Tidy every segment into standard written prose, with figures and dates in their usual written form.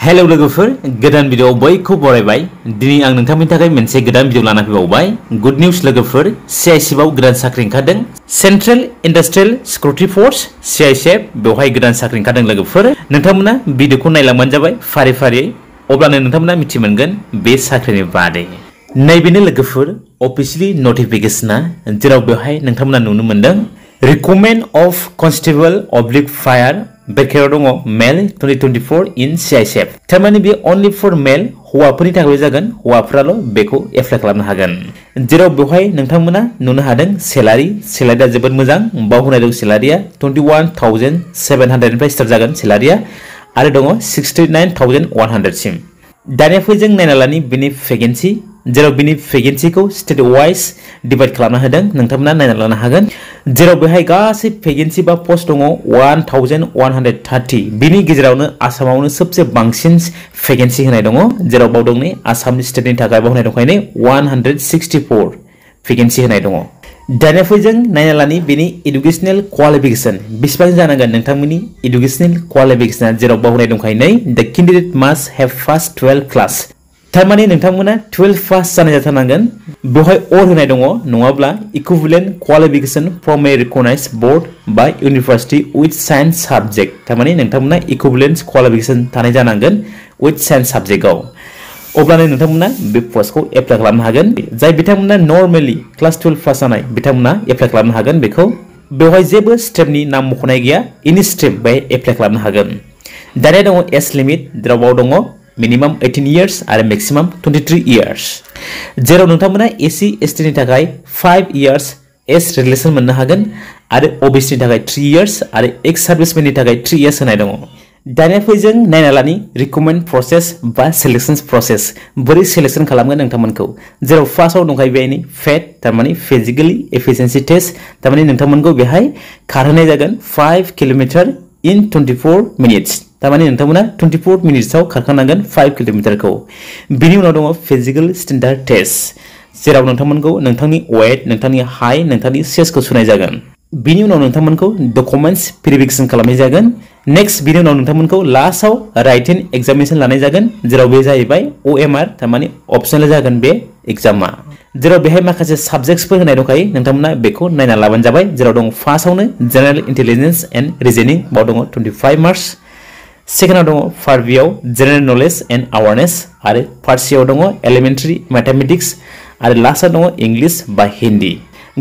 hello लोगोफोर गोदान video बयखौ बरायबाय दिनै आं नोंथांनि थाखाय मोनसे गोदान भिडिअ लाना फैबावबाय गुड निउज लोगोफोर CISF आव गोदान साख्रि ओंखारदों central industrial security force CISF बेवहाय गोदान साख्रि ओंखारदों लोगोफोर नोंथांमोना भिडिअखौ नायलांबानो जाबाय फारि फारि अब्लानो नोंथांमोना मिथि मोनगोन बे साख्रिनि बादै नैबेनो लोगोफोर अफिशियली नटिफिकेशना जेराव बेवहाय नोंथांमोना नुनो मोनदों रिक्रुटमेंट ऑफ कांस्टेबल ऑब्लिक फायर बेखेराव दङ मेल 2024 इन CISF थारमाने बे ओनलि फॉर मेल हौवाफोरनि थाखाय जागोन हौवाफोराल' बेखौ एप्लाइ खालामनो हागोन जेराव बेवहाय नोंथांमोना नुनो हादों सेलारिया जोबोद मोजां बाव होनाय दं सेलारिया 21,700 निफ्राय स्टार्ट जागोन सेलारिया आरो दङ 69,100 सिम दानिया फै जों नायना लानि बेनि वेकेन्सी जेराव बिनि वेकेन्सीखौ स्टेट वाइज डिवाइड खालामना होदों नोंथांमोना नायना लानो हागोन जेराव बेहाय गासै वेकेन्सी बा पोस्ट दङ 1,130 बिनि गेजेरावनो आसामावनो सबसे बांसिन वेकेन्सी होनाय दङ जेराव बाव दं नै आसाम स्टेटनि थाखाय बाव होनाय दंखायनो 164 वेकेन्सी होनाय दङ दानिया फै जों नायना लानि बेनि एडुकेशनल क्वालिफिकेशन बेसेबां जानांगोन नोंथांमोननि एडुकेशनल क्वालिफिकेशना जेराव बाव होनाय दंखायनो the candidate must have pass 12 class थारमाने नोंथांमोना 12 पास जानाय जाथारनांगोन बेवहाय और होनाय दङ नङाब्ला equivalent qualification from A recognised board बा यूनिवर्सिटी विथ साइंस सब्जेक्ट थारमाने नोंथांमोना इक्विवेलेंट क्वालिफिकेशन थानाय जानांगोन विथ साइंस सब्जेक्टआव अब्लानो नोंथांमोना बे पोस्टखौ एप्लाइ खालामनो हागोन जाय बिथांमोना नर्मेली क्लास 12 पास जानाय बिथांमोना एप्लाइ खालामनो हागोन बेखौ बेवहाय जेबो स्टेपनि नाम मख'नाय गैया एनि स्टेप बे एप्लाइ खालामनो हागोन दानिया दङ एज लिमिट जेराव बाव दङ मिनिमाम 18 years आरो मैक्सिमाम 23 years जेराव नोंथांमोना SC ST नि थाखाय 5 years एज रिलेशन मोननो हागोन आरो OBC नि थाखाय 3 years आरो एक्स सार्विसमेन नि थाखाय 3 years होनाय दङ दानिया फै जों नायना लानि रिक्रुटमेंट प्रोसेस बा सिलेक्शन प्रोसेस बोरै सिलेक्शन खालामगोन नोंथांमोनखौ जेराव फार्स्टआव दंखायो बेनि फेट थारमाने फिजिकली एफिशिएंसी टेस्ट थारमाने नोंथांमोनखौ बेहाय खारहोनाय जागोन 5 किलोमीटर इन 24 minutes तामाने नोंथांमोना 24 मिनिट्सआव खारखानांगोन 5 किलोमीटरखौ बिनि उनाव दङ फिजिकल स्टैंडर्ड टेस्ट जेराव नोंथांमोनखौ नोंथांनि वेट नोंथांनि हाइट नोंथांनि सेसखौ सुनाय जागोन बिनि उनाव नोंथांमोनखौ डकुमेंट्स वेरिफिकेशन खालामनाय जागोन नेक्स्ट बिनि उनाव नोंथांमोनखौ लास्टआव राइटिन एग्जामिनेशन लानाय जागोन जेराव बे जाहैबाय OMR तामाने ऑप्शनल जागोन बे एग्जामा जेराव बेहाय माखासे सब्जेक्ट्सफोर होनाय दंखायो नोंथांमोना बेखौ नायना लाबानो जाबाय जेराव दं फार्स्टआवनो जनरल इंटेलिजेंस एंड रीजनिंग बाव दङ 25 मार्क्स सेकेंडआव दङ पार्ट बी आव जनरल नलेज एंड अवेयरनेस आरो पार्ट सी आव दङ एलिमेंटरी मैथमेटिक्स आरो लास्टआव दङ इंग्लिश बा हिंदी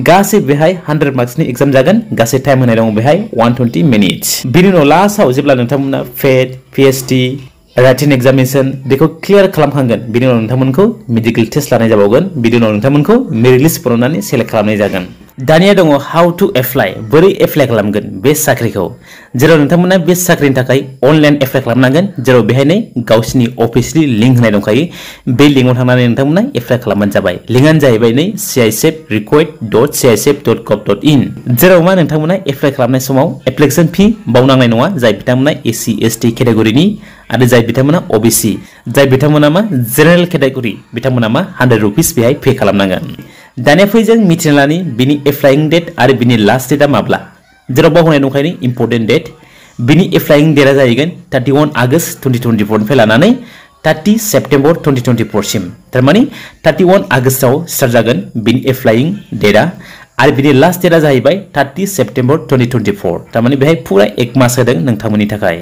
गासै बेहाय 100 मार्क्सनि एग्जाम जागोन गासै टाइम होनाय दङ बेहाय 120 मिनिट्स बिनि उनाव लास्टआव जेब्ला नोंथांमोना फेट PhD राइटिन एग्जामिनेशन बेखौ क्लियर खालामखांगोन बिनि उनाव नोंथांमोनखौ मेडिकल टेस्ट लानाय जाबावगोन बिनि उनाव नोंथांमोनखौ मेरिट लिस्ट बरननानै सेलेक्ट खालामनाय जागोन दानिया दङ हाउ टू एप्लाइ बोरै एप्लाइ खालामगोन बे साख्रिखौ जेराव नोंथांमोना बे साख्रिनि थाखाय अनलाइन एप्लाइ खालामनांगोन जेराव बेहायनो गावसिनि अफिशियली लिंक होनाय दंखायो बे लिंकआव थांनानै नोंथांमोना एप्लाइ खालामबानो जाबाय लिंकआनो जाहैबाय नै CISFrequest.CISF.gov.in जेराव मा नोंथांमोना एप्लाइ खालामनाय समाव एप्लिकेशन फी बावनांनाय नङा जाय बिथांमोना SC ST केटेगरिनि आरो जाय बिथांमोना OBC जाय बिथांमोना मा जनरल केटेगरि बिथांमोना मा 100 रुपीस बेहाय पे खालामनांगोन दानिया फै जों मिथिना लानि बिनि एप्लाइंग डेट आरो बिनि लास्ट डेटआ माब्ला जेराव बाव होनाय दंखायो इम्पोर्टेन्ट डेट बिनि एप्लाइंग डेटआ जाहैगोन 31 आगस्ट 2024 निफ्राय लानानै 30 सेप्टेम्बर 2024 सिम थारमाने 31 आगस्टआव स्टार्ट जागोन बिनि एप्लाइंग डेटआ आरो बिनि लास्ट डेटआ जाहैबाय 30 सेप्टेम्बर 2024 थारमाने बेहाय पुरा एक मास होदों नोंथांमोननि थाखाय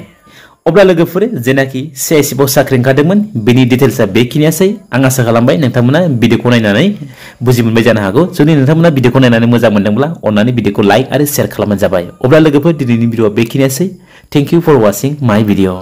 अब्ला लोगोफोर जेनाखि CISF आव साख्रि ओंखारदोंमोन बिनि डिटेल्सआ बेखिनियासै आं आसा खालामबाय नोंथांमोना भिडिअखौ नायनानै बुजि मोनबाय जानो हागौ जुदि नोंथांमोना भिडिअखौ नायनानै मोजां मोनदोंब्ला अन्नानै भिडिअखौ लाइक आरो शेयार खालामबानो जाबाय अब्ला लोगोफोर दिनैनि भिडिअआ बेखिनियासै thank you for watching my video